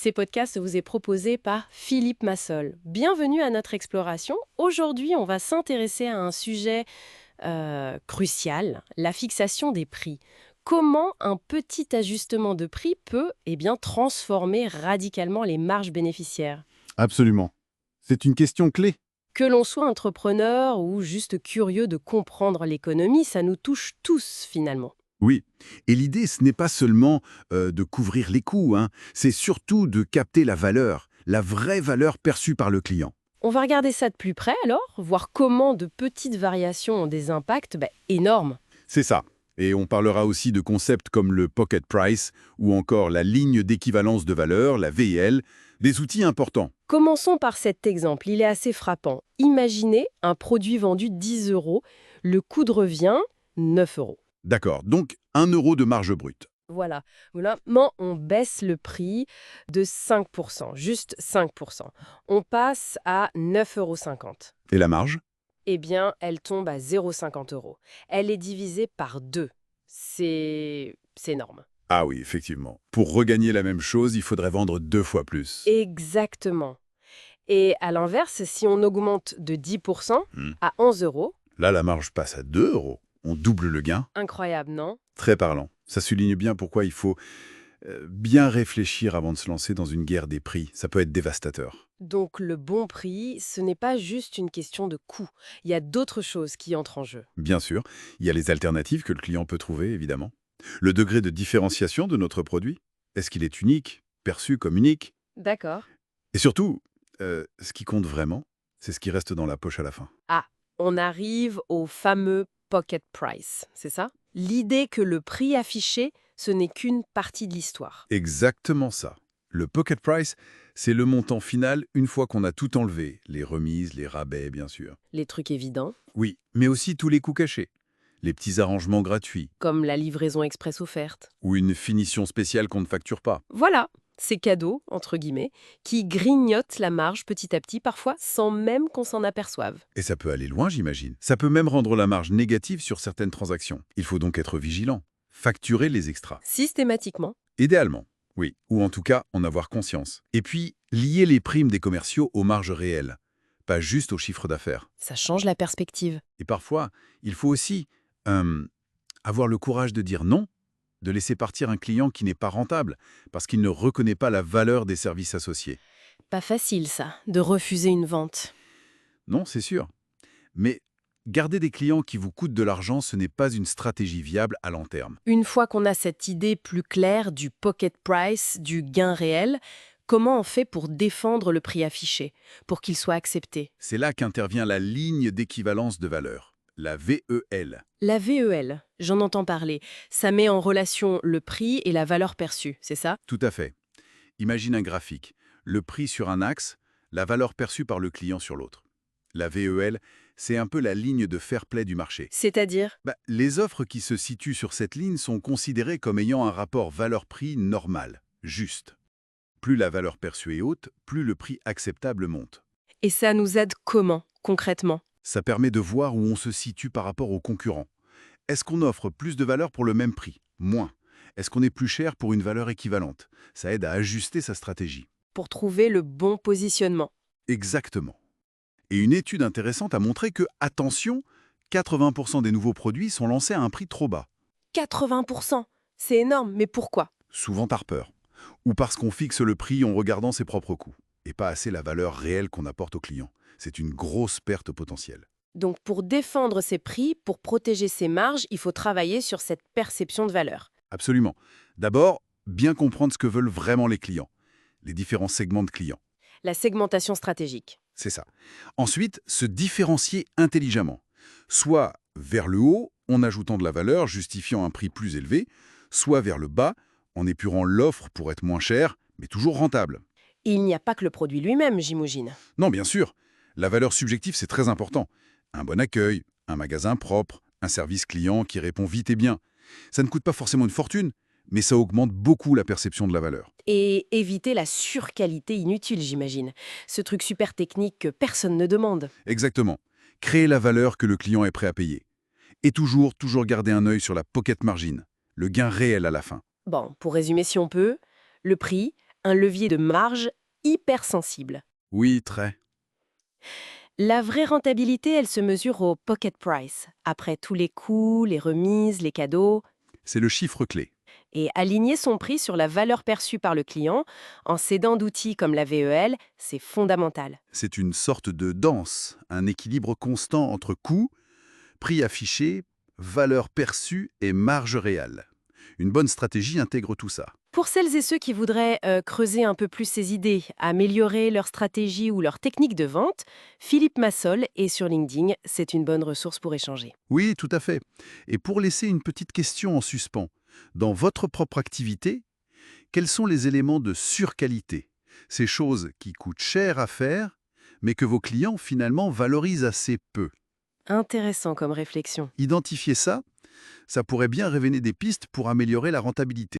Ces podcasts vous est proposé par Philippe Massol. Bienvenue à notre exploration. Aujourd'hui, on va s'intéresser à un sujet crucial, la fixation des prix. Comment un petit ajustement de prix peut transformer radicalement les marges bénéficiaires? Absolument. C'est une question clé. Que l'on soit entrepreneur ou juste curieux de comprendre l'économie, ça nous touche tous finalement. Oui. Et l'idée, ce n'est pas seulement de couvrir les coûts, hein. C'est surtout de capter la vraie valeur perçue par le client. On va regarder ça de plus près alors, voir comment de petites variations ont des impacts énormes. C'est ça. Et on parlera aussi de concepts comme le pocket price ou encore la ligne d'équivalence de valeur, la VIL, des outils importants. Commençons par cet exemple, il est assez frappant. Imaginez un produit vendu 10 euros, le coût de revient 9 euros. D'accord. Donc, 1 € de marge brute. Voilà. Maintenant, on baisse le prix de 5%, juste 5%. On passe à 9,50 €. Et la marge? Eh bien, elle tombe à 0,50 euros. Elle est divisée par 2. C'est énorme. Ah oui, effectivement. Pour regagner la même chose, il faudrait vendre 2 fois plus. Exactement. Et à l'inverse, si on augmente de 10% Hmm. à 11 euros, Là, la marge passe à 2 €. On double le gain. incroyable, non? Très parlant. Ça souligne bien pourquoi il faut bien réfléchir avant de se lancer dans une guerre des prix. Ça peut être dévastateur. Donc le bon prix, ce n'est pas juste une question de coût. Il y a d'autres choses qui entrent en jeu. Bien sûr, il y a les alternatives que le client peut trouver, évidemment. Le degré de différenciation de notre produit. Est-ce qu'il est unique, perçu comme unique? D'accord. Et surtout, ce qui compte vraiment, c'est ce qui reste dans la poche à la fin. Ah, on arrive au fameux pocket price, c'est ça? L'idée que le prix affiché, ce n'est qu'une partie de l'histoire. Exactement ça. Le pocket price, c'est le montant final une fois qu'on a tout enlevé. Les remises, les rabais, bien sûr. Les trucs évidents, Oui, mais aussi tous les coûts cachés. Les petits arrangements gratuits. comme la livraison express offerte. Ou une finition spéciale qu'on ne facture pas. Voilà, ces cadeaux, entre guillemets, qui grignotent la marge petit à petit, parfois sans même qu'on s'en aperçoive. Et ça peut aller loin, j'imagine. Ça peut même rendre la marge négative sur certaines transactions. Il faut donc être vigilant. Facturer les extras. Systématiquement. Idéalement, oui. Ou en tout cas, en avoir conscience. Et puis, lier les primes des commerciaux aux marges réelles. Pas juste au chiffre d'affaires. Ça change la perspective. Et parfois, il faut aussi euh, avoir le courage de dire non, de laisser partir un client qui n'est pas rentable, parce qu'il ne reconnaît pas la valeur des services associés. Pas facile, ça, de refuser une vente. Non, c'est sûr. Mais garder des clients qui vous coûtent de l'argent, ce n'est pas une stratégie viable à long terme. Une fois qu'on a cette idée plus claire du pocket price, du gain réel, comment on fait pour défendre le prix affiché, pour qu'il soit accepté? C'est là qu'intervient la ligne d'équivalence de valeur, la VEL. La VEL, j'en entends parler. Ça met en relation le prix et la valeur perçue, c'est ça? Tout à fait. Imagine un graphique. Le prix sur un axe, la valeur perçue par le client sur l'autre. La VEL, c'est un peu la ligne de fair play du marché. C'est-à-dire? Les offres qui se situent sur cette ligne sont considérées comme ayant un rapport valeur-prix normal, juste. Plus la valeur perçue est haute, plus le prix acceptable monte. Et ça nous aide comment, concrètement? Ça permet de voir où on se situe par rapport aux concurrents. Est-ce qu'on offre plus de valeur pour le même prix? Moins. Est-ce qu'on est plus cher pour une valeur équivalente? Ça aide à ajuster sa stratégie. Pour trouver le bon positionnement. Exactement. Et une étude intéressante a montré que, attention, 80% des nouveaux produits sont lancés à un prix trop bas. 80%! C'est énorme, mais pourquoi? Souvent par peur. Ou parce qu'on fixe le prix en regardant ses propres coûts. Et pas assez la valeur réelle qu'on apporte au client. C'est une grosse perte potentielle. Donc pour défendre ses prix, pour protéger ses marges, il faut travailler sur cette perception de valeur. Absolument. D'abord, bien comprendre ce que veulent vraiment les clients. Les différents segments de clients. La segmentation stratégique. C'est ça. Ensuite, se différencier intelligemment. Soit vers le haut, en ajoutant de la valeur, justifiant un prix plus élevé, soit vers le bas, en épurant l'offre pour être moins cher, mais toujours rentable. Et il n'y a pas que le produit lui-même, j'imagine. Non, bien sûr. La valeur subjective, c'est très important. Un bon accueil, un magasin propre, un service client qui répond vite et bien. Ça ne coûte pas forcément une fortune, mais ça augmente beaucoup la perception de la valeur. Et éviter la surqualité inutile, j'imagine. Ce truc super technique que personne ne demande. Exactement. Créer la valeur que le client est prêt à payer. Et toujours garder un œil sur la pocket margin, le gain réel à la fin. Bon, pour résumer si on peut, le prix, Un levier de marge hypersensible. Oui, très. La vraie rentabilité, elle se mesure au pocket price, après tous les coûts, les remises, les cadeaux. C'est le chiffre clé. Et aligner son prix sur la valeur perçue par le client, en s'aidant d'outils comme la VEL, c'est fondamental. C'est une sorte de danse, un équilibre constant entre coût, prix affiché, valeur perçue et marge réelle. Une bonne stratégie intègre tout ça. Pour celles et ceux qui voudraient creuser un peu plus ces idées, améliorer leur stratégie ou leur technique de vente, Philippe Massol est sur LinkedIn, c'est une bonne ressource pour échanger. Oui, tout à fait. Et pour laisser une petite question en suspens, dans votre propre activité, quels sont les éléments de surqualité? Ces choses qui coûtent cher à faire, mais que vos clients finalement valorisent assez peu. Intéressant comme réflexion. Identifier ça, ça pourrait bien révéler des pistes pour améliorer la rentabilité.